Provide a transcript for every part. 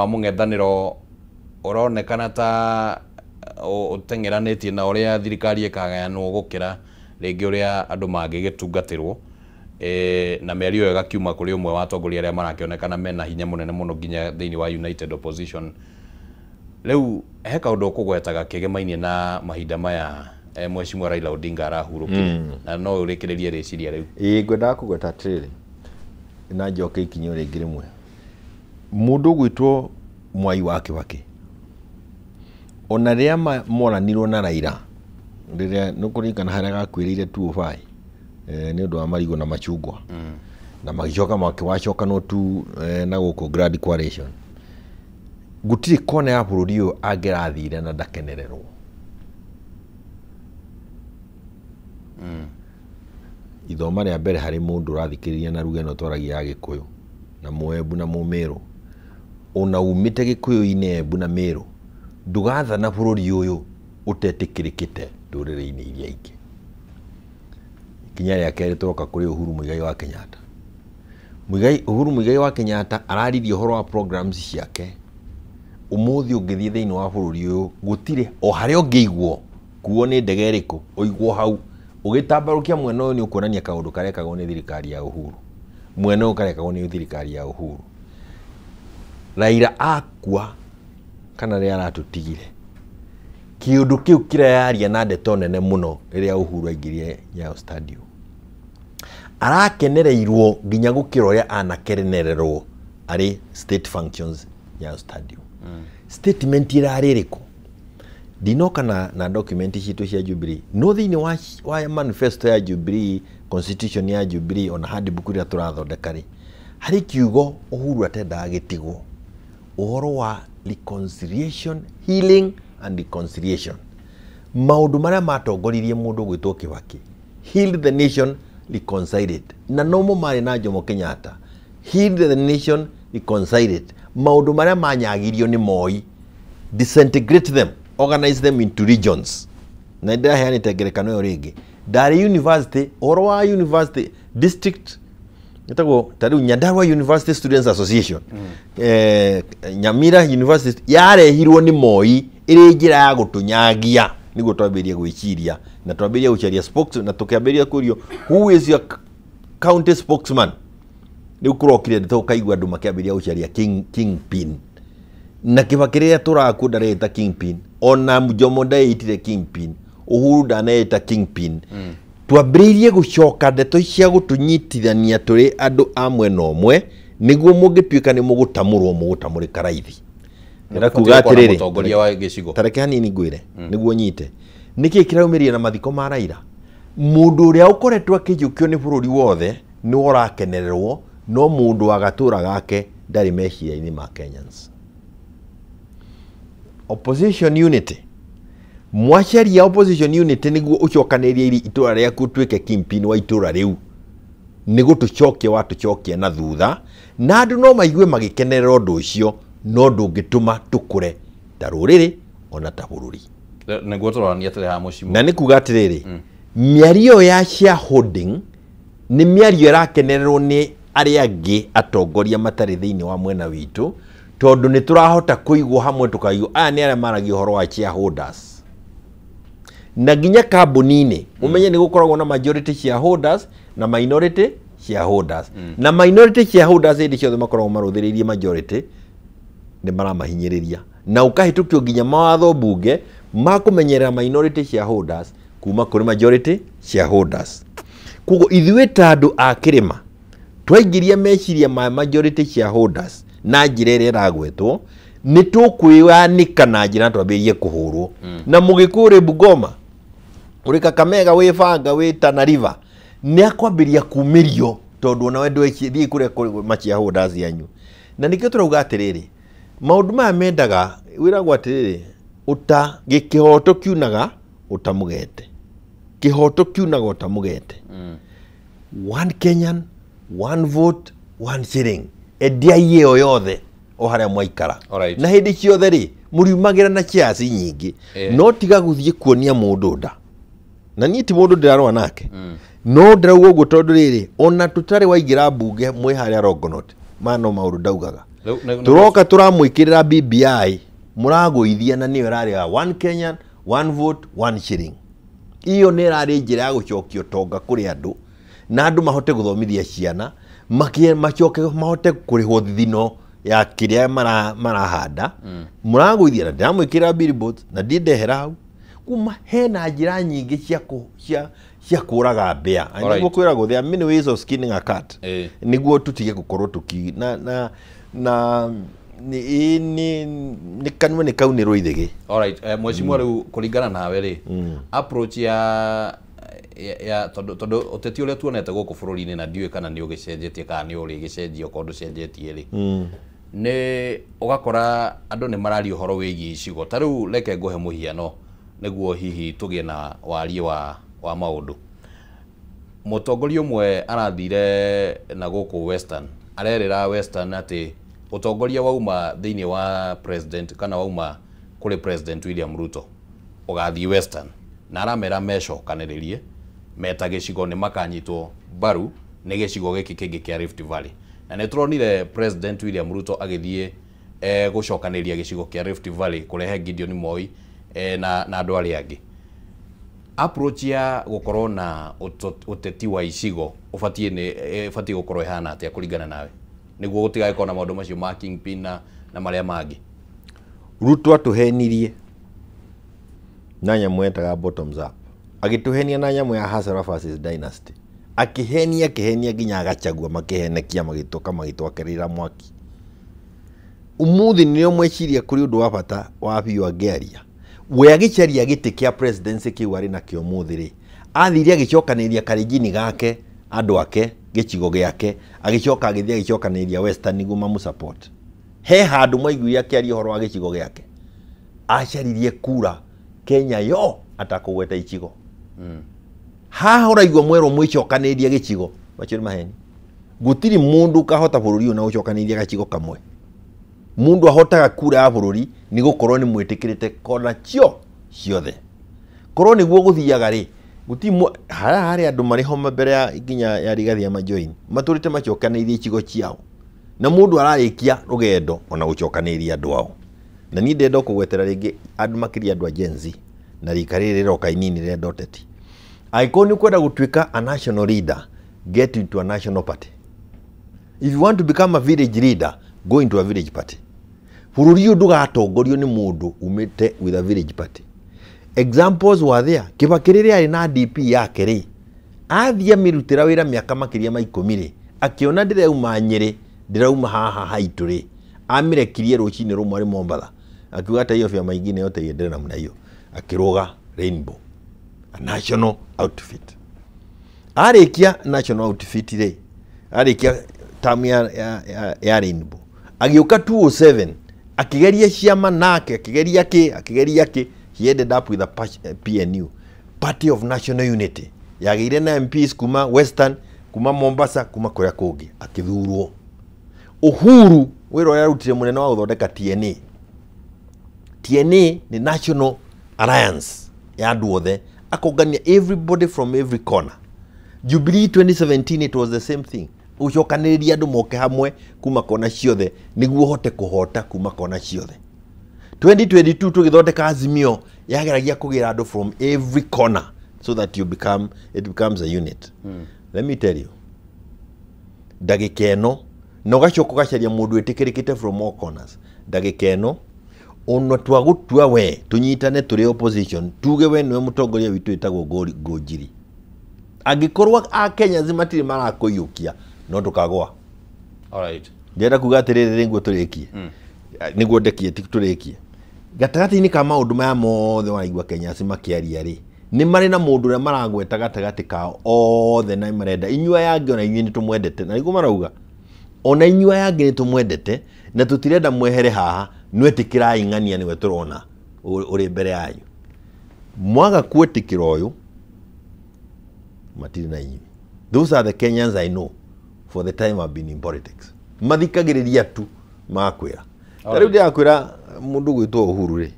wa mung'ethaniro uronekana ta utengeranĩtie na ũrĩa thirikari ĩkagayanwo gũkĩra rĩngĩ ũrĩa andũ mangĩgĩtungatĩrwo na mĩario ĩyo ĩgakiuma kũrĩ ũmwe wa atongoria arĩa marakĩonekana mena hinya mũnene mũno nginya thĩinĩ wa United Opposition. Rĩu he kaũndũ ũkũgwetaga kĩgemainie na mahinda maya Mheshimiwa Raila Odinga arahurũkire na no ũrĩkĩrĩrie rĩciria rĩu? Ngwendaga kũgweta atĩrĩrĩ na njoke ikinyo rĩngĩ rĩmwe. Mũndũ gwĩtwo Mwai wa Kĩbakĩ ona rĩrĩa moranirwo na Raila rĩrĩa nĩkũririkana harĩa gakwĩrĩire 205 nĩ ũndũ wa marigũ na machungwa na magĩcoka makiwacokanwo tu na gũkũ Grand Coalition, gũtirĩ kona ya bũrũri ũyũ angĩrathire na ndakenererwo. Ithoma rĩa mbere harĩ mũndũ ũrathikĩrĩria na ruga ĩno twaragia ya Gĩkũyũ na Mũembu na Mũmĩrũ, ona umĩte Gĩkũyũ-inĩ Embu na Mĩrũ, ndũgathana bũrũri ũyũ ũtetĩkĩrĩkĩte ndũrĩrĩ-inĩ iria ingĩ. Ikinya rĩa kerĩ tũroka kũrĩ Uhuru Muigai wa Kenyatta. Uhuru Muigai wa Kenyatta araririe ũhoro wa programs ciake. Ũmũthĩ ũngĩthiĩ thĩinĩ wa bũrũri ũyũ gũtirĩ o harĩa ũngĩigwo kuo nĩ ndege ĩrĩkũ ũigwo hau ũgĩtambarũkia mwena ũyũ nĩ ũkuonania kaũndũ karekagwo nĩ thirikari ya Uhuru, mwena ũyũ karekagwo nĩ thirikari ya Uhuru. Raila akua kana rĩrĩa aratũtigire, kĩũndũ kĩu kĩrayaria na ndeto nene mũno rĩrĩa Uhuru aingĩrire Nyayo Stadium. Arakenereirwo nginya gũkĩra ũrĩa anakenererwo arĩ state functions Nyayo Stadium. Statement irarĩ ĩrĩkũ? Ndinoka na document citũ cia Jubilee no thĩinĩ wa manifesto ya Jubilee, constitution ya Jubilee ona handbook ĩrĩa tũrathondeka rĩ, harĩ kiugo Uhuru atendaga gĩtigwo ũhoro wa reconciliation, healing and reconciliation. Maũndũ marĩa matongoririe mũndũ gwĩtwo Kĩbakĩ, heal the nation, reconciled, na nomo marĩ na Jomo Kenyatta, heal the nation, reconciled. Maũndũ marĩa manyagirio nĩ Moi, disintegrate them, organize them into regions. Na ndĩraheanĩte ngerekano ĩyo rĩngĩ, ndarĩ university, ũhoro wa university district ĩtagwo ta rĩu Nyandarua University Students Association, Nyamira University yarehirwo nĩ Moi ĩrĩ njĩra ya gũtũnyagia nĩguo twambĩrĩrie gwĩciria na twambĩrĩrie gũcaria spokesman na tũkĩambĩrĩria kũrio who is your county spokesman. Rĩu kũrokire tũkaigua andũ makĩambĩrĩria gũcaria kingpin na Kĩbakĩ rĩrĩa tũrakunda rĩta kingpin, ona Jomo ndaĩtire kingpin, Uhuru ndanaĩta kingpin. Twambĩrĩirie gũcoka ndeto cia gũtũnyitithania tũrĩ andũ a mwena ũmwe nĩguo mũngĩtuĩka nĩ mũgũtamũrĩka raithi. Nĩra kuga atĩrĩrĩ, tareke hanini ngwĩre nĩguo nyite nĩkĩ kĩraumĩrire na mathiko ma Raila. Mũndũ ũrĩa ũkoretwo akĩjũkio nĩ bũrũri wothe nĩ ũrakenererwo, no mũndũ wa gatũra gake ndarĩ meciria-inĩ ma Kenyans. Opposition unity, mwacaria opposition unity nĩguo ũcokanĩrie itũra rĩaku tuĩke kingpin wa itũra rĩu, nĩguo tũcokie na thutha na andũ no maigue magĩkenerera ũndũ ũcio, no ndũngĩtũma tũkũre ta rũrĩrĩ ona ta bũrũri. Nĩguo tũrania tũrĩ ha Mheshimiwa. Na nĩ kuga atĩrĩrĩ, mĩario ya shareholding nĩ mĩario ĩrakenererwo nĩ arĩa angĩ atongoria matarĩ thĩinĩ wa mwena witũ, tondũ nĩ tũrahota kũigwo hamwe tũkaigwo aya nĩ arĩa maragia ũhoro wa shareholders. Na nginya kambuni-inĩ ũmenye nĩ gũkoragwo na majority shareholders na minority shareholders. Na minority shareholders hĩndĩ ciothe makoragwo marũthĩrĩirie majority nĩ maramahinyĩrĩria, na ũkahĩtũkio nginya mawatho mbunge makũmenyerera minority shareholders kuma kũrĩ majority shareholders. Koguo ithuĩ ta andũ a kĩrĩma twaingĩria meciria ma majority shareholders na njĩra ĩrĩa ĩragwetwo, nĩ tũkwĩyanĩka na njĩra twambĩrĩrie kũhũrwo. Na Mũgĩkũyũ ũrĩ Bungoma, ũrĩ Kakamega, wĩ Banga, wĩ Tana River, nĩ akwambĩrĩria kumĩrio tondũ ona wendo thiĩ kũrĩa ma-shareholders yanyu. Na nĩkĩo tũrauga atĩrĩrĩ, maũndũ maya mendaga wĩragwo atĩrĩrĩ, ũta gĩkĩhoto kiunaga ũtamũgete, kĩhoto kiunaga ũtamũgete. One Kenyan, one vote, one shilling. Endia ĩyo yothe o harĩa mwaikara. Na hĩndĩ ciothe rĩ mũriumagĩra na shares nyingĩ, no tiga gũthiĩ kuonia mũndũ nda. Na niĩ ti mũndũ ndĩrarũa nake, no ndĩrauga ũguo tondũ rĩrĩ ona tũtarĩ waingĩra mbunge mwĩ harĩa Longonot, no maũndũ ndaugaga. turoka turamwikirira BBI muragũithia na niyo rarĩa one Kenyan one vote one shilling. Iyo nĩ rarĩ njĩra ya gũcokio tonga kũrĩ andũ na andũ mahote gũthomithia ciana macoke mahote kũrĩhwo thithino ya kĩrĩa marahanda. Muragũithia na ndĩramwĩkĩrĩra billboards na ndindehera hau kuma hena njĩra nyingĩ cia kũraga mbĩa. Nĩguo kwĩragwo there are many ways of skinning a cat. Nĩguo tutige gũkorwo tuki na ni kanwe ni kau ni roithigi. Alright, mweshimwa riu kuringana nawe ri approach ya tondu uteti uria tuonete guku bururi-ini na ndiwe kana ni ugicenjetie kana ni uri gicenjio kondu cenjetie ri ni ugakora andu ni marari uhoro wigi icigo ta riu reke nguhe muhiano niguo hihi tugie na warie wa maundu. Mutongoria umwe arathire na guku Western arerera Western ati utongoria wauma thiini wa president kana wauma kuri President William Ruto ugathii Western na aramera mecokaniririe meta gicigo ni makanyitwo baru ni gicigo giki kingi kia Rift Valley na ni turonire President William Ruto agithie gucokaniria gicigo kia Rift Valley kurehe Gideon Moi na andu ari angi. Approach ya gukorwo na uteti wa icigo ufatie gukorwo ihana atia kuringana nawe niguo gutigae kona maundu macio ma Kingpin na maria mangi? Ruto atuhenirie na nyamu etaga bottoms up, agituhenia na nyamu ya Hasara versus Dynasty, akihenia nginya agachagua makihenekia magitoka magitwakerera mwaki. Umuthi niyo mweciria kuri undu wa bata wa biu angearia we agicaria giti kia presidency kiu ari nakio muthi ri athire agicokaniria karijini gake andu ake gicigo giake agicoka agithia agicokaniria Western niguo mamu support. He handu mwaiguire akiaria horo wa gicigo giake acaririe kura Kenya yo atakugweta icigo haha uraigua mwero mwicokaniria gicigo bachiri maheni gutiri mundu kahota bururi una ucokaniria gacigo kamwe. Mundu ahotaga kura ya bururi ni gukorwo ni mwitikirite kona cio ciothe korwo niguo guthiaga ri gutimu hari andu mari homa mbere ya nginya ya Rigathi Majoini maturite macokanirie icigo ciao na mundu ararikia rugendo ona gucokaniria andu ao. Na ni ndendo kugwetera ringi andu makiria andu a Gen Z na rikarire roka inini ria ndoteti aikoni kwenda gutwika a national leader, get into a national party. If you want to become a village leader, go into a village party. Bururi uyu ndugatongorio ni mundu umite with a village party. Examples were there. Kibakirire ari na DP yake ri athia mirutira wira miaka makiria ma 10 ri akiona ndirauma Nyeri ndirauma haha haitu ri amirekirie rucini rumwe ari Mombatha akiuga ta hiyo vya maingine yote yendere namna hiyo akiroga Rainbow, a national outfit. Arikia national outfit ri arikia tamu ya Rainbow agioka 207 akigeria ciama nake akigeria ki he ended up with a PNU, Party of National Unity, yageire na MPs kuma Western kuma Mombasa kuma kuria kungi akithurwo. Uhuru wiro yarutire munene wa uthondeka TNA ni National Alliance ya andu othe akongania everybody from every corner. Jubilee 2017 it was the same thing, ucokaniria andu moke hamwe kuma kona ciothe niguo hote kuhota kuma kona ciothe. 2022 tugithondeka Azimio yageragia kugira andu from every corner so that it becomes a unit. Let me tell you, ndagika eno no gacoka gacaria mundu etikirikite from all corners. Ndagika eno ono twagutua we tunyitane turi opposition tuge we niwe mutongoria witu itagwo Ngũnjiri angikorwa a Kenya zimatiri marakuyukia no tukagwa. Alright, ndenda kuga atiriri ringu turikie niguo ndekie turikie gatagati-ini ka maundu maya mothe waigua Kenya cimakiaria ri ni mari na mundu uria maragweta gatagati kao othe na marenda inyua yangi ona inyui ni tumwendete na niguo marauga ona inyua yangi ni tumwendete na tutirenda mwehere haha nwetikirai ng'ania niwe turona uri mbere yanyu mwaga kwetikira uyu matiri na inyui. Those are the Kenyans I know for the time I've been in politics. Mathikagiriria tu makwira tariu ndiakwira mundu gwitwo Uhuru ri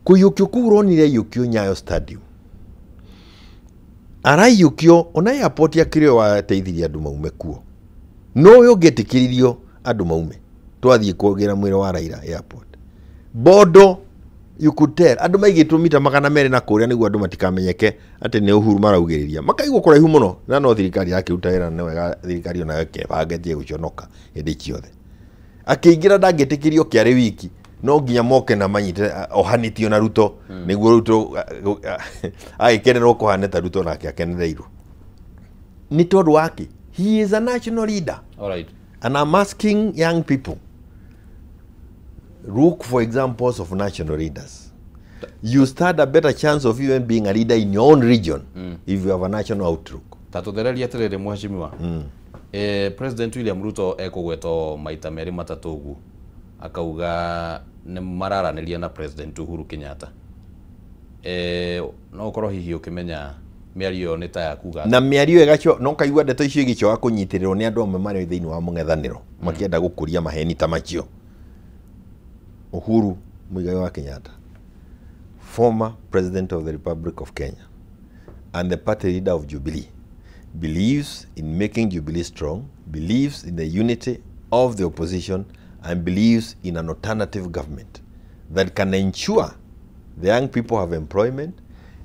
kuyukio kuronire yukio Nyayo Stadium arayukio ona airport ya kirio wa teithiria andu maume kuo no yo getikiririo andu maume twathie kuongerera mwiro wa Raila airport. Bodo you could tell andu maigitwo mita 200 na kuria niguo andu matikamenyeke ati ni Uhuru maraugiriria makaigwo kuraihu muno na no thirikari yake utaira ni wega thirikari ona yake bangetie guconoka hindi ciothe akiingira ndangitikirio kiari wiki no nginya moke na manyite ohanitio na Ruto niguo Ruto agikenerwo kuhaneta Ruto nake akenereirwo ni tondu wake. He is a national leader. All right. And I'm asking young people, look for examples of national leaders. You stand a better chance of even being a leader in your own region if you have a national outlook. Tatuthereria tirire mheshimiwa. President William Ruto ekugweto maita meri matatu ugu akauga ni mararaniria na President Uhuru Kenyatta. No korwo hihi ukimenya miario ni ta yakuga na miario egacho no kaigwa ndeto icio igicho akunyitiriro ni andu amwe mari thiini wa mung'ethaniro makienda gukuria maheni ta macio. Uhuru Muigai wa Kenyatta, former President of the Republic of Kenya and the party leader of Jubilee, believes in making Jubilee strong, believes in the unity of the opposition and believes in an alternative government that can ensure the young people have employment,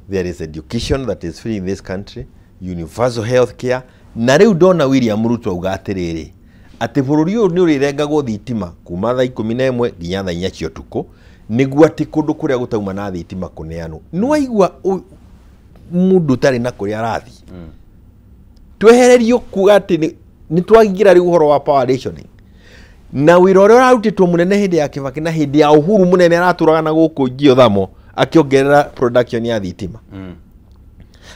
there is education that is free in this country, universal health care. Na riu ndona William Ruto auga atiriri ati bururi uyu ni urirengagwo thitima kuma thaa 11 nginya thaa 4 cia utuku niguo ati kundu kuria gutauma na thitima kuneanu no aigua mundu tari na kuria arathi twehererio kuga ati ni twagingira ri uhoro wa power rationing na wira uria arutitwo munene hindi ya Kibaki na hindi ya Uhuru munene araturaga na guku Njio Thamo akiongerera production ya thitima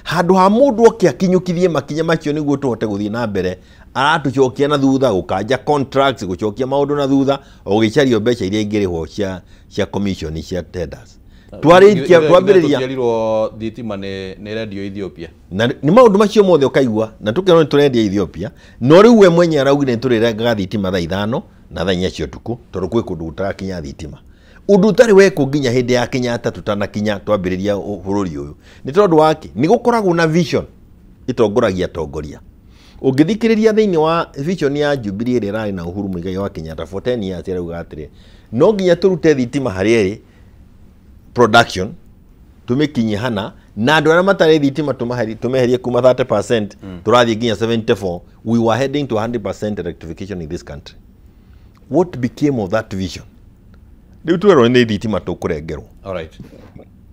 handu ha mundu oke akinyukithie makinya macio niguo tuhote guthie na mbere aratucokia na thutha gukanja contracts gucokia maundu na thutha ugicario mbeca iria ingirihwo cia commission cia tenders twarikia twambiriria tuciarirwo thitima ni radio Ethiopia na ni maundu macio mothe ukaigwa na tukeno ni turendia Ethiopia no riu we mwenye araugire turirengaga thitima thaa 5 na thaa 4 cia utuku tondu kwi kundu gutarakinya thitima undu tari weko nginya hindi ya Kenyatta tutanakinya twambiriria bururi uyu ni tondu wake ni gukoragwo na vision itongoragia tongoria ungithikiriria thiini wa vision ya Jubilee iri rari na Uhuru Muigai wa Kenyatta for 10 years irauga atiri no nginya turute thitima hari iri production tumikinye hana na andu aria matari thitima tumeherie kuma 30% turathie nginya 74. We were heading to 100% electrification in this country. What became of that vision? Riu twero ni thitima tukurengerwo. All right.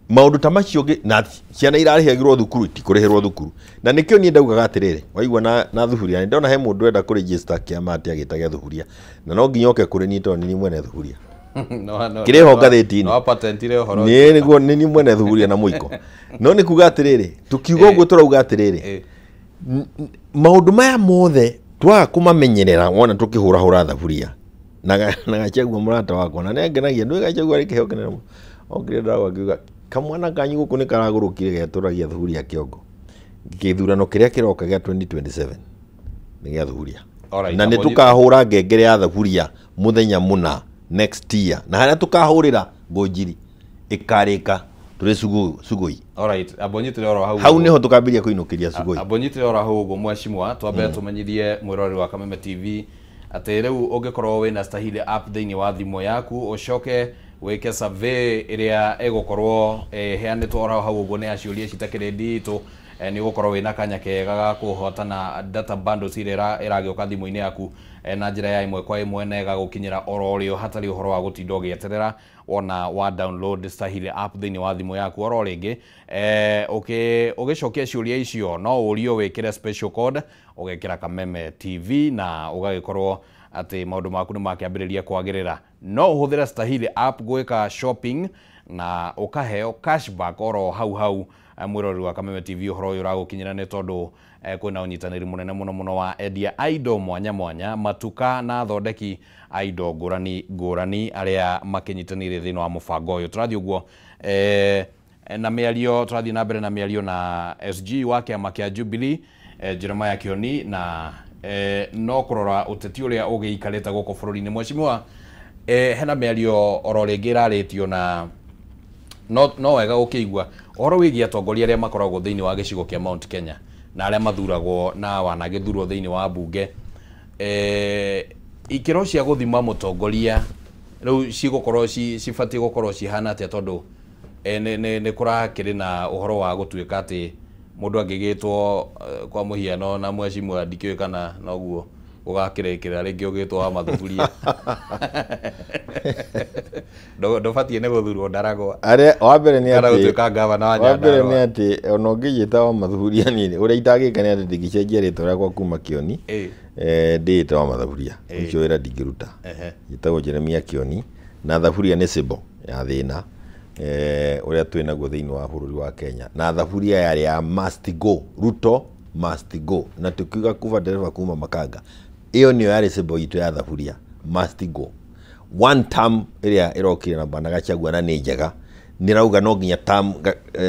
Maundu ta macio na ciana irarihagirwo thukuru itikuriherwo thukuru na nikio ni ndaugaga atiriri waigua na thuhuria ndona he mundu enda ku register kiama ati agitagia thuhuria na no nginya oke kuri ni toni ni mwene thuhuria no kireho ngatheti no patentire horo ni niguo ni mwene thuhuria na muiko no ni kuga atiriri tukiuga uguo turauga atiriri maundu maya mothe twa kumamenyerera wona tukihura hura thuhuria na gachagua murata wako na nengenagia ndwe gachagua rikihokenera ongire ndawa akiuga kamwana kanyu guku ni karagurukire geturagia thuhuria kiongo githurano kiria kiroka gya 2027 ni gya thuhuria na ni tukahura ngengere ya thuhuria muthenya muna next year na haria tukahurira Ngonjiri ikarika turi Sugoi. All right, abonyitire oro hau niho tukambiria kuinukiria Sugoi. Abonyitire oro hau ugo mweshimwa twambe tumenyithie mwirori wa Kameme TV ati riu ungikorwo wina Stahili app thiini wa thimu yaku ucoke weke survey iria egukorwo heanitwo oro hau ugo ni aciuria citakire nditu ni gukorwo wina kanya kega ga kuhotana data bundles iria iragioka thimu-ini yaku na njira ya imwe kwa imwe nega gukinyira oro rio hatari uhoro wa gutinda ugieterera ona wa download Stahili app thiini wa thimu yaku oro ringi ugicokia ciuria icio no urio wikire special code ugekira Kameme TV na ugagikorwo ati maundu maku ni makiambiriria kwagirira no uhuthira Stahili app gwika shopping na ukaheo cashback oro hau mwirori wa Kameme TV uhoro uyu uragukinyira ni tondu kwina unyitaniri munene muno wa endia indo mwanya matuka na thondeki indo ngurani aria makinyitanire thiini wa mubango uyu turathi uguo na miario turathi na mbere na miario na SG wa kiama kia Jubilee Jeremiah Kioni na no kurora uteti uria ugiikarite guko bururi-ini mweshimiwa hena miario oro ringi raritio na no wega ukigwa oro wigia atongoria aria makoragwo thiini wa gicigo kia Mount Kenya na aria mathuragwo na wanagithurwo thiini wa bunge ikiro cia guthima mutongoria riu cigukorwo cibati gukorwo cihana atia tondu ne kurakiri na uhoro wa gutuika ati mundu angigitwo kwa muhiano na mwecimu ndikiwe kana noguo ugakirekera ringi ugitwo wa mathuburia ndo fatie ne guthurwo ndaragwa are wambere ni ati gutuika gavana wa Nyandarua wambere ni ati ono ngiyita wa mathuburia ni uria itagika ni ati ndigicenjia ritwa riakwa kuma Kioni ndita wa mathuburia ucio wira ndingiruta gitagwo Jeremia Kioni na thaburia ni Sibo ya thina uria twina guo thiini wa bururi wa Kenya na thaburia yari ya must go Ruto must go na tukiuga kuva dereva kuma Makanga iyo niyo yari Sibo itu ya thaburia must go one term iria irokire na bana Gachagua na ni njega nirauga no nginya term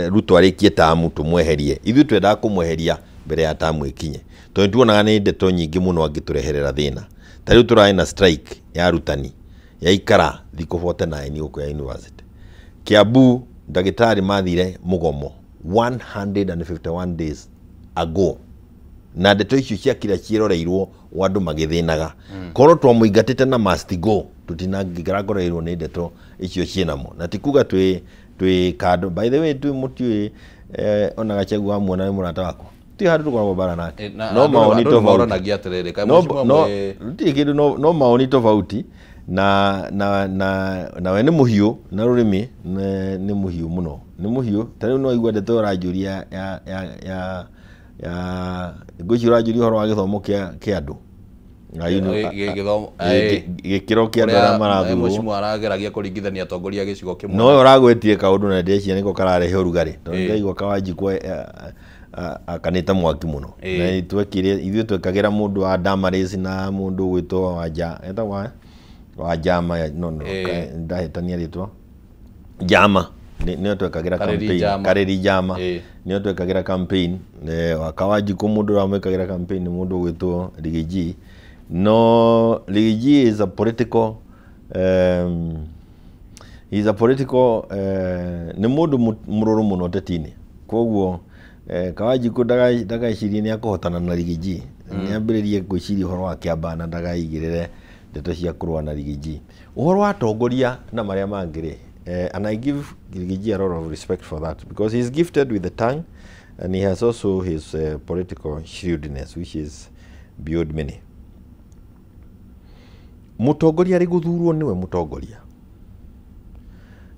Ruto arikie term tumweherie ithu twenda kumweheria mbere ya term ikinye to tuonaga ni ndeto nyingi muno angitureherera thina tariu turai na strike ya arutani ya ikara thiko 49 uko ya university Kiambu ndagitari mathire mugomo 151 days ago na ndeto icio cia kira ciroreirwo wandu magithinaga korwo twamuingatite na must go tutinangiragoreirwo ni ndeto icio cienamo na tikuga twi kado by the way twi muti ona Gachagua amuona ni murata wako ti handu tukoragwo bara nake no maoni tofauti atiriri no kindu no maoni tofauti na we ni muhiu na rurimi ni muhiu muno ni muhiu tariu no igwa ndeto urajuria ya guci urajuria horo wa githomo kia andu gikiro kia andu aria marathurwo mucimu arageragia kuringithania atongoria gicigo kimwe no uragwetie kaundu na ndecia niko kararehe urugari tondu ngaigwa Kawanjiku akanita mwaki muno na ithuĩ twekagira mundu wa Damaris na mundu gwitwo Wanja etagwa wa Jama no ndahitania ritwa Jama nio twekagira campaign Kareri Jama nio twekagira campaign wa Kawanjiku mundu ramwekagira campaign mundu gwitwo Rigiji no Rigiji is a political ni mundu mururu muno tetini koguo Kawanjiku ndagaicirie ni akuhotana na Rigiji ni ambiririe gwiciria horo wa Kiamba na ndagaigirire ndeto cia kurwa na Rigiji uhoro wa tongoria na maria mangire and I give Rigiji a lot of respect for that because he's gifted with the tongue and he has also his political shrewdness which is beyond many. Mutongoria ri guthurwo niwe mutongoria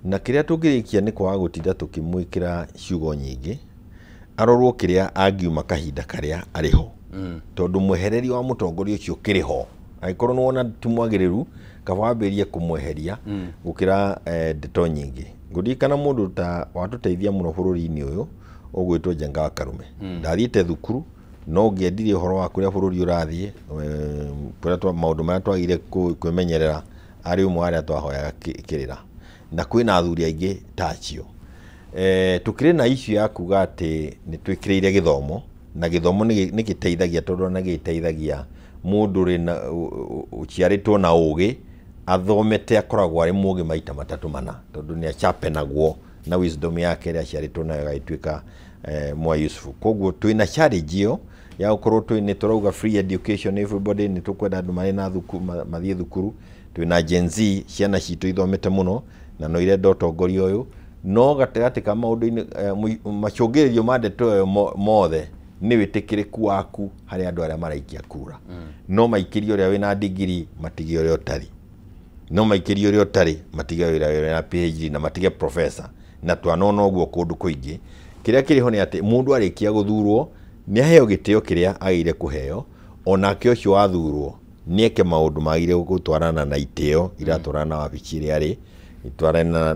na kiria tungirikia ni kwaga gutinda tukimwikira ciugo nyingi arorwo kiria angiuma kahinda karia ariho tondu mwehereri wa mutongoria ucio kiriho aikorwo nuona tumwagiriru kabambirie kumweheria gukira ndeto nyingi ngudikana mundu ta watuteithia muno bururi-ini uyu ugwitwo Njenga wa Karume ndathiite thukuru no ngiendirie horo wa kuria bururi urathie kuria twa maundu maria twagire kwimenyerera ari umwe aria twahoyaga kirira na kwina athuri aingi tacio tukire na issue ya kuga ati ni twikireire githomo na githomo ni giteithagia tondu na giteithagia mundu rina uciaritwo na ugi athomete akoragwo ari mugi maita matatu mana tondu ni achapenagwo na wisdom yake ria ciaritwo nayo gaituika mwa Yusufu koguo twina challenge iyo ya ukorwo twini turauga free education everybody ni tukwenda andu mari na thukuru mathie thukuru twina Gen Z ciana citu ithomete muno na no ire ndotongoria uyu no gategati ka maundu-ini macungiririo ma ndeto yo mothe ni witikiriku waku hari andu aria maraikia kura no maikirio ria wina degree matigio ria utari no maikirio ria utari matigio ria wina PhD na matige professor na twanona uguo kundu kuingi kiria kiriho ni ati mundu arikia guthurwo ni aheo gitio kiria agire kuheo onake ucio wathurwo nieke maundu magire gutwarana na itio iratwarana wabici ria ri itwarana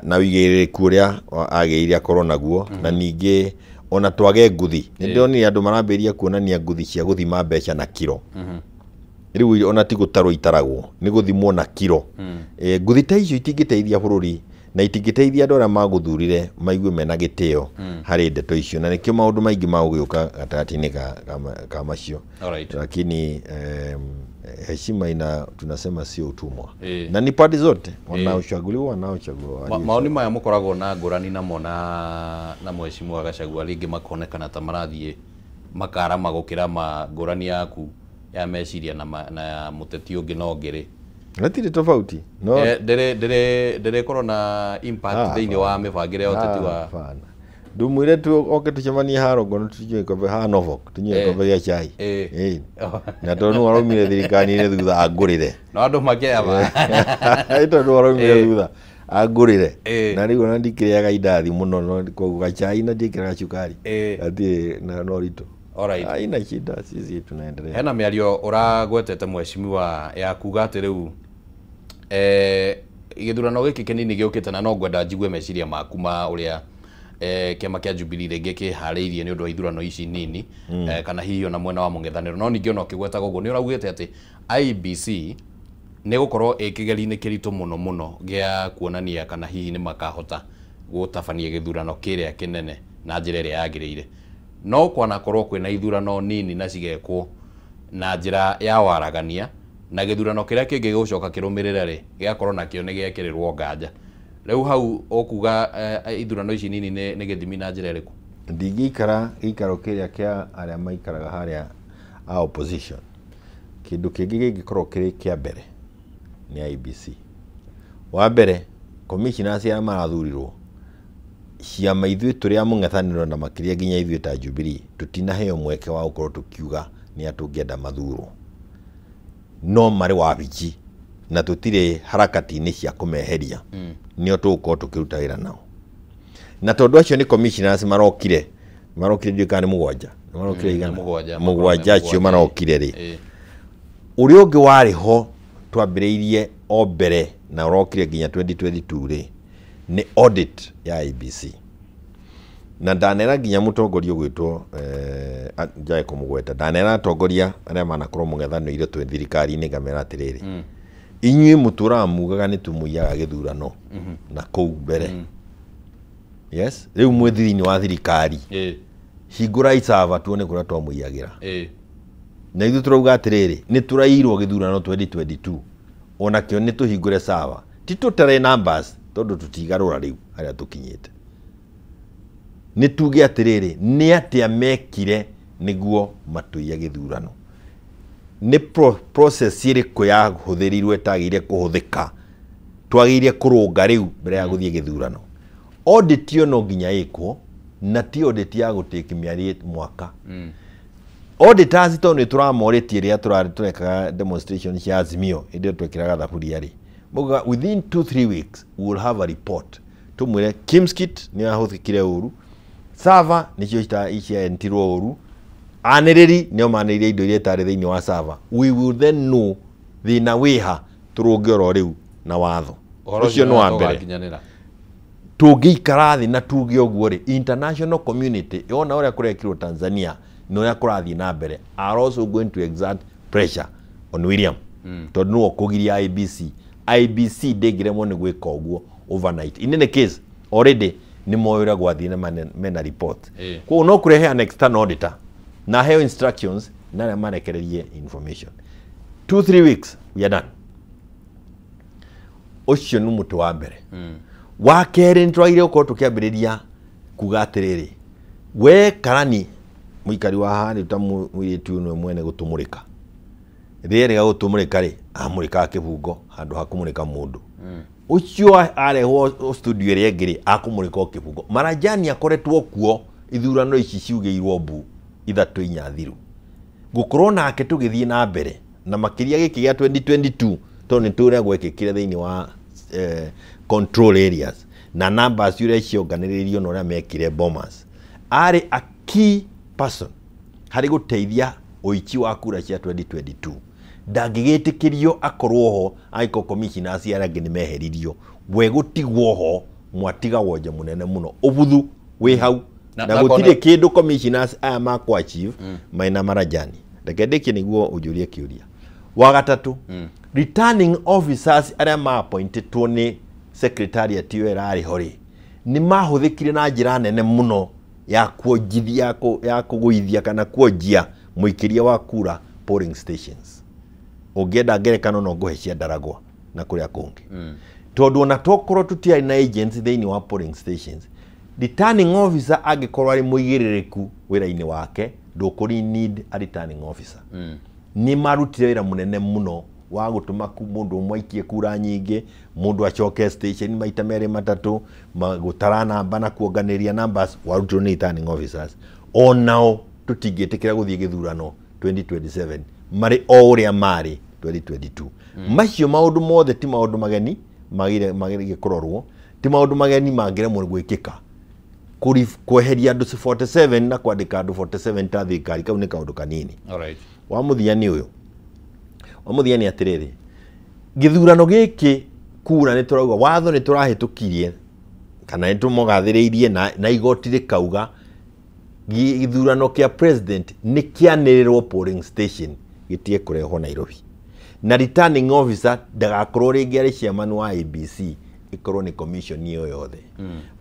na wigiriku uria ageire akorwo naguo na ningi ona twage nguthi ni ndoni andu marambiria kuonania nguthi cia guthima mbeca na kiro riu ona ti gutarwo itaragwo ni guthimwo na kiro nguthi ta icio itingiteithia bururi na itingiteithia andu aria maguthurire maigue mena gitio hari ndeto icio na nikio maundu maingi magugiuka gatagati-ini ka macio lakini heshima ina tunasema sio utumwa na ni pande zote wanaochaguliwa maoni maya mukoragwo na ngurani na mona na mheshimiwa Gachagua ringi makonekana ta marathie makarama gukira ngurani yaku ya meciria na muteti ungi no ngiri Natiri tofauti no dere korona impact thini wa mibangire ya uteti wa ndumwire tu oke tucemanie haro ngono tunywe kombe ha Novok tunywe kombe gya chai na tonu waromire thirikani ne thutha angurire no andu makiaba ito ndo waromire thutha angurire na rigo na ndikiriaga indathi muno no koguga chai na ndikiraga cukari ati na no rito alright haina shida sisi tunaendelea hena miario uragwetete mheshimiwa ya kuga ati riu githurano giki kinini giukite na no ngwenda njigue meciria maku ma uria kiama kia Jubilee rĩngĩ kĩharĩirie nĩ ũndũ wa ithurano ici nini kana hihi ona mwena wa mũng'ethanĩro no ningĩ ona ũkĩgwetaga ũguo nĩ ũraugĩte atĩ IEBC nĩ gũkorwo ĩkĩgeri-inĩ kĩritũ mũno gĩa kuonania kana hihi nĩ makahota gũtabania gĩthurano kĩrĩa kĩnene na njĩra ĩrĩa yagĩrĩire no kwanakorwo kwĩna ithurano nini na cigekwo na njĩra ya waragania na gĩthurano kĩrĩa kĩngĩ gũcoka kĩrũmĩrĩre rĩ gĩakorwo nakĩo nĩ gĩekĩrĩrwo nganja rĩu hau okuga ithurano ici nini nĩ gĩthimi na njĩra ĩrĩkũ ndingĩikara gĩikaro kĩrĩa kĩa arĩa maikaraga harĩa a opposition kĩndũ kĩngĩ gĩngĩkorwo kĩrĩ kĩa mbere nĩ IEBC wa mbere commissioners arĩa marathurirwo ciama ithuĩ tũrĩ a mũng'ethanĩro na makĩria nginya ithuĩ ta Jubilee tũtinaheo mweke wa gũkorwo tũkiuga nĩ atũngĩenda mathurwo no marĩ wabici na tũtirĩ harakati-inĩ cia kũmeheria nĩo tũgũkorwo tũkĩruta wĩra nao na tondũ acio nĩ commissioners marokire ndikani mũgwanja acio marokire rĩ ũrĩa ũngĩ warĩ ho twambĩrĩirie o mbere na ũrokire nginya 2022 rĩ nĩ audit ya IEBC na ndanera nginya mũtongoria ũgwĩtwo njae kũmũgweta ndanera atongoria arĩa manakorwo mũng'ethanĩire twĩ thirikari-inĩ ngamera atĩrĩrĩ inyuĩ mũtũraga mugaga nĩ tũmũiyaga gĩthurano na kũu mbere yes rĩu mwĩ thĩinĩ wa thirikari hingũrai server tuone kũrĩa twamũiyagĩra na ithuĩ tũrauga atĩrĩrĩ nĩ tũraiyirwo gĩthurano 2022 onakĩo nĩ tũhingũre server ti tũtare numbers tondũ tũtigarũra rĩu harĩa tũkinyĩte nĩ tuge atĩrĩrĩ nĩ atĩa mekire nĩguo matũiye gĩthurano nĩ process ĩrĩkũ yahũthĩrirwo ĩtagĩrĩire kũhũthĩka twagĩrĩire kũrũnga rĩu mbere ya gũthiĩ gĩthurano audit ĩyo no nginya ĩkwo na ti audit ya gũtĩki mĩeri mwaka auditors tondũ nĩ tũramorĩtie rĩrĩa tũrarĩ tũrekaga demonstration cia Azimio ĩndĩ twekĩraga thaburia rĩ muga within 2-3 weeks we will have a report tumwire Kimskit nĩ ahũthĩkire ũru server nĩcio iciaentirwo ũru anĩrĩri nĩo manĩrĩire indo iria itarĩ thĩinĩ wa server we will then know thĩna wĩha tũrũnge oro rĩu na watho ũcio nĩ wa mbere tũngĩikara thĩ na tuge ũguo rĩ international community yona ũrĩa kũrekirwo Tanzania na ũrĩa kũrathiĩ na mbere are also going to exert pressure on William tondũ nĩwe ũkũgiria IEBC ndĩngĩremwo nĩ gwĩka ũguo overnight in any case already nĩ moĩ ũrĩa gwathiĩ na mena report koguo no kũrehe an external auditor na heo instructions na arĩa marekererie information 2-3 weeks we are done ũcio nĩ mũtĩ wa mbere wa kerĩ nĩ twagĩrĩire gũkorwo tũkĩambĩrĩria kuga atĩrĩrĩ we Karani mũikari wa haha nĩ ta mũirĩtu ũyũ mwene gũtũmũrĩka rĩrĩa gũtũmũrĩka rĩ amũrĩkaga kĩbungo handũ ha kũmũrĩka mũndũ ũcio arehwo studio ĩrĩa ĩngĩ rĩ akũmũrĩka kĩbungo Marajani akoretwo kuo ithurano ici ciugĩirwo mbu ithatũ inya thiru gũkorwo nake tũgĩthiĩ na mbere na makĩria gĩkĩ gĩa 2022 tondũ nĩ tũrĩa gwekĩkire thĩinĩ wa control areas na numbers iria cionganĩrĩirio na ũrĩa mekire bombers arĩ a key person harĩ gũteithia ũici wa kura cia 2022 ndangĩgĩtĩkĩrio akorwo ho angĩkorwo commissioners arĩa angĩ nĩ meheririo we gũtigwo ho mwatiga wonje mũnene mũno ũbuthu wĩ hau na gũtirĩ kĩndũ commissioners aya makwa achieve maina Marajani reke ndĩkie nĩguo ũnjũrie kĩũria wa gatatũ returning officers arĩa ma-appointĩtwo nĩ secretariat ĩyo ĩrarĩ ho rĩ nĩ mahũthĩkire na njĩra nene mũno ya kuonjithia ya kũgũithia kana kuonjia mũikĩria wa kura polling stations ũngĩenda ngerekano no ngũhe cia Ndaragwa na kũrĩa kũngĩ tondũ ona tokorwo tũtiarĩ na agents thĩinĩ wa polling stations returning officer angĩkorwo arĩ mũigĩrĩrĩku wĩra-inĩ wake ndukuri need a returning officer ni marutire wira munene muno wa gutuma mundu umwe aikie kura nyingi mundu acoke station maita meri matatu gutara namba na kuonganiria numbers warutirwo ni returning officers onao tutingitikira guthie githurano 2027 mari o uria mari 2022 macio maundu mothe ti maundu mageni magire kurorwo ti maundu mageni mangire mu gwikika kweheria andu 47 na kwandika andu 47 ta thirikari kau ni kaundu kanini. Alright. Wa muthia uyu wa muthia ni atiriri githurano giki kura ni turauga watho ni turahitukirie kana ni tumogathiriirie na igoti rikauga githurano kia president ni kianirirwo polling station gitie kurehwo Nairobi na returning officer ndagakorwo ringi ari chairman wa ABC ikorwo ni commission iyo yothe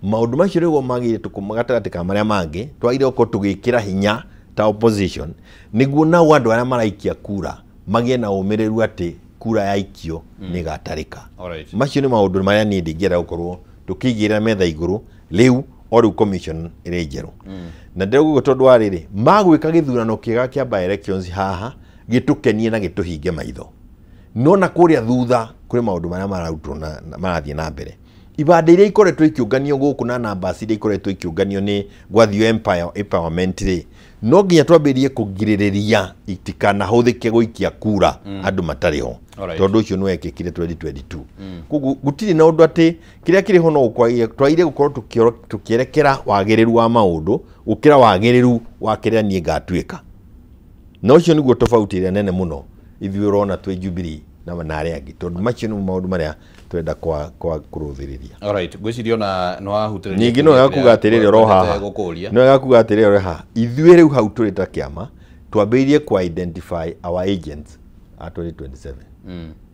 maundu macio rigo magire tukumagatagatĩ ka maria mangi twagire uko tugikira hinya ta opposition niguo nao andu aria maraikia kura magie na umiriru ati kura yaikio ni gatarika. Macio ni maundu maria ni ndingira gukorwo tukigira metha iguru riu oru commission iri njeru na ndego tondu wa riri magwika githurano kiega kia by elections haha gitukenie na gituhinge maitho no na kuria thutha kuri maundu maria mararutwo na marathie na mbere ibande iria ikoretwo ikiunganio guku na numbers iria ikoretwo ikiunganio ni Gwathio empowerment ri no nginya twambirie kugiririria itikana huthike guikia kura andu matariho tondu ucio nwe ekikire 2022 kugu gutiri na undu ati kiria kiri ho no twaire gukorwo tukierekera wagiriru wa maundu ukira wagiriru wa kiria nie ngatwika no ucio niguo tofauti ire nene muno ithui urona twe Jubilee na aria angi tondu macio ni maundu maria twenda kwa kuruthiriria. Alright, gwicirio na no ahutiriria ningi no yakuga atiriri ro haha no yakuga atiriri ro haha ithui riu hau turi ta kiama twambirie ku identify our agents at 2027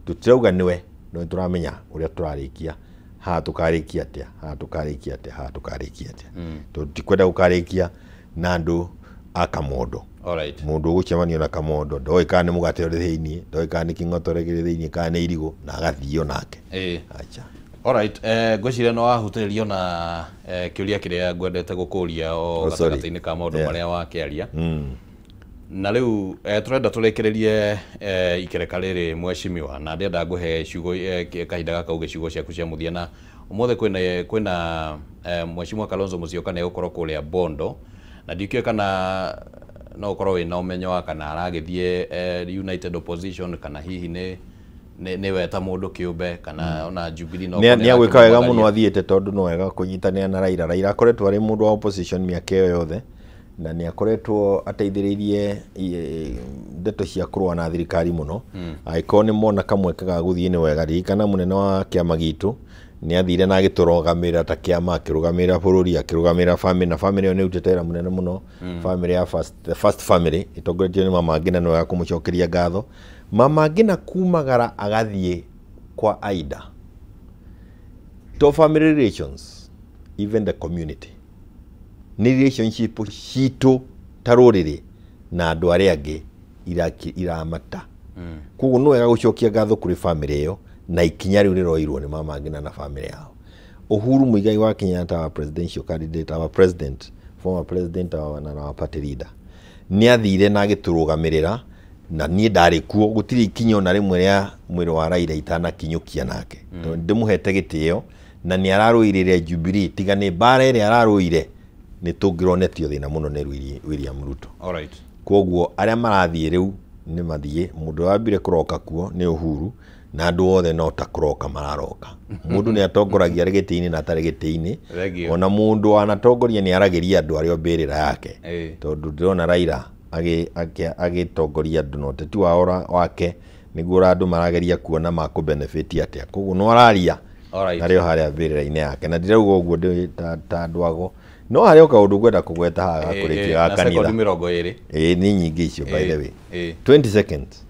tutirauga niwe no turamenya uria turarikia ha tukarikia atia ha tukarikia atia ha tukarikia atia tutikwenda gukarikia na andu akamondo. Alright. Mundu gucemania na kamondo ndoi kana mugate uri thiini ndoi kana kingotore giri thiini kana irigo na agathio nake. Acha. Alright, gwiciria no ahutiririo na kiuria kiria ngwendete gukuria o gatagataini ka maundu maria wakiaria na riu turenda turekererie ikereka riri mweshimiwa na ndenda nguhe ciugo kahinda gaka uge ciugo ciaku cia muthia na umothe kwina mweshimiwa Kalonzo Musyoka ne gukorwo kuria Bondo na ndikio kana no ukorwo wina umenyo wa kana aragithie United Opposition kana hihi ni weta mundu kiumbe kana ona Jubilee no ni agwika wega muno athiete tondu no wega kunyitania na Raila akoretwo ari mundu wa opposition miaka iyo yothe na ni akoretwo ateithiririe ndeto cia kurwa na thirikari muno aikoni mona kamwe kaga guthie ni wega kana munene wa kiama gitu ni athire na agiturogamira ta kiama akirugamira bururi akirugamira family na family yo ni utetera munene muno family ya first family itongoretio ni Mama Ngina no ya kumucokeria ngatho Mama Ngina kumagara agathie kwa Aida to family relations even the community ni relationship citu taruriri na andu aria angi iramata kugu no wega gucokia ngatho kuri family yo na ikinya riu riroirwo ni Mama Ngina na family yao. Uhuru Muigai wa Kenyatta wa presidential candidate our president former president na our party leader ni athire na agiturugamirira na nie ndari kuo gutiri ikinya na rimwe ria mwiri wa Raila itana kinyukia nake ndimuhete gitio na ni araruirire Jubilee tiga ni bara ria araruire ni tungironetio thina muno ni William Ruto. Alright, koguo aria marathie riu ni mathie mundu wambire kuroka kuo ni Uhuru na andu othe no ta kuroka mararoka mundu ni atongoragia ari giti-ini na atari giti-ini ona mundu anatongoria ni arageria andu ario mbirira yake tondu ndirona Raila agitongoria andu no teti wake niguo andu marageria kuona maku benefit atia koguo no araria ario haria mbirira-ini yake na ndirauga uguo ndi ta andu ago no haria kaundu gwenda kugweta haga kurikia kanitha ni nyingi icio by the way 20 seconds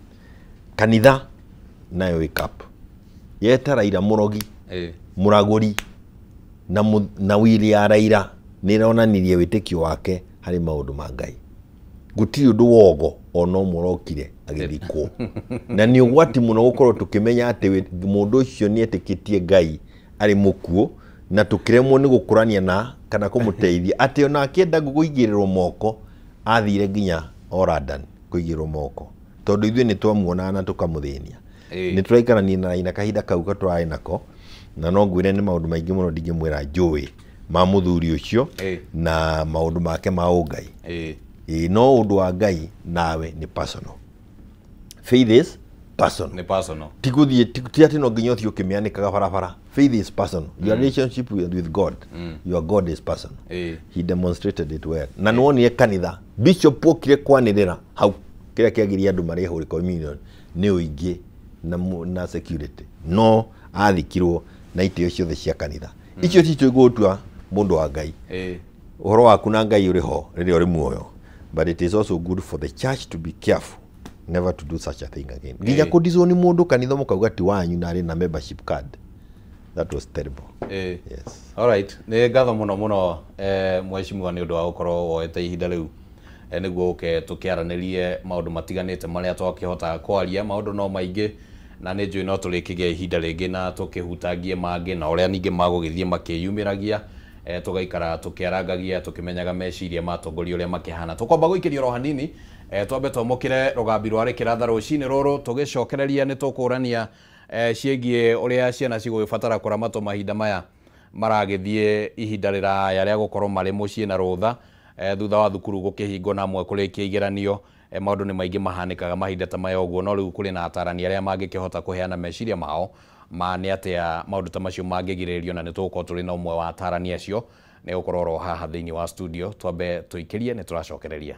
kanitha nayo wake up yeta Raila murogi muraguri na wili ya Raila nironanirie witikio wake hari maundu ma Ngai gutiri undu wogo ono murokire agithikwo na ni ugwati muno gukorwo tukimenya ati mundu ucio ni etikitie Ngai ari mukuo na tukiremwo ni gukurania na kana kumuteithia ati ona akienda guguigirirwo moko athire nginya Oradan kuigirwo moko tondu ithuĩ nĩ twamuonaga na tũkamũthĩnia nĩ tũraikarania na Raila kahinda kau tũrarĩ nako na no ngwĩre nĩ maũndũ maingĩ mũno ndingĩmwĩra njũĩ ma mũthuri ũcio na maũndũ make ma ũngai no ũndũ wa Ngai nawe nĩ personal. Faith is personal. Nĩ personal. Ti atĩ no nginya ũthiĩ ũkĩmĩanĩkaga barabara. Faith is personal. Your relationship with God, your God is personal. He demonstrated it well. Na nĩwonire kanitha bishop okire kwanĩrĩra hau kĩrĩa kĩagiria andũ marĩe Holy Communion nĩ ũingĩ na security. No athikirwo na itĩo ciothe cia kanitha. Icio citũ igũtua mũndũ wa Ngai. Ũhoro waku na Ngai ũrĩ ho rĩrĩa ũrĩ muoyo. But it is also good for the church to be careful never to do such a thing again. Nginya kudizoni mundu kanitha mukauga ti wanyu na na membership card. That was terrible. Yes. All right. Nĩ ngatho mũno mheshimiwa nĩ ũndũ wa gũkorwo woete ihinda rĩu nĩguo ũke tũkĩaranĩrie maũndũ matiganĩte marĩa twakĩhota kwaria. Maũndũ no maingĩ na nĩ njũĩ no tũrĩkĩgĩa ihinda rĩngĩ na tũkĩhutangie mangĩ na ũrĩa ningĩ magũgĩthiĩ makĩyumĩragia tugaikara tukiarangagia tukimenyaga meciria matongoria ũrĩa makĩhana. Tũkomba gũikĩria ro hanini twambe twamũkĩre rũgambi rwa rĩkĩratha rũcinĩ rũrũ tũgĩcokereria nĩ tũkũrania ciĩgiĩ ũrĩa ciana cigũgĩbatara kũramatwo mahinda maya maragĩthiĩ ihinda rĩraya rĩa gũkorwo marĩ mũciĩ na rũtha thutha wa thukuru gũkĩhingwo na amwe kũrĩkia igeranio. Maũndũ nĩ maingĩ mahanĩkaga mahinda ta maya ũguo no rĩu kũrĩ na atarani arĩa mangĩkĩhota kũheana meciria mao ma nĩ atĩa maũndũ ta macio mangĩgirĩrĩrio na nĩ tũgũkorwo tũrĩ na ũmwe wa atarani acio nĩ gũkorwo ro haha thĩinĩ wa studio twambe tũikĩrie nĩ tũracokereria.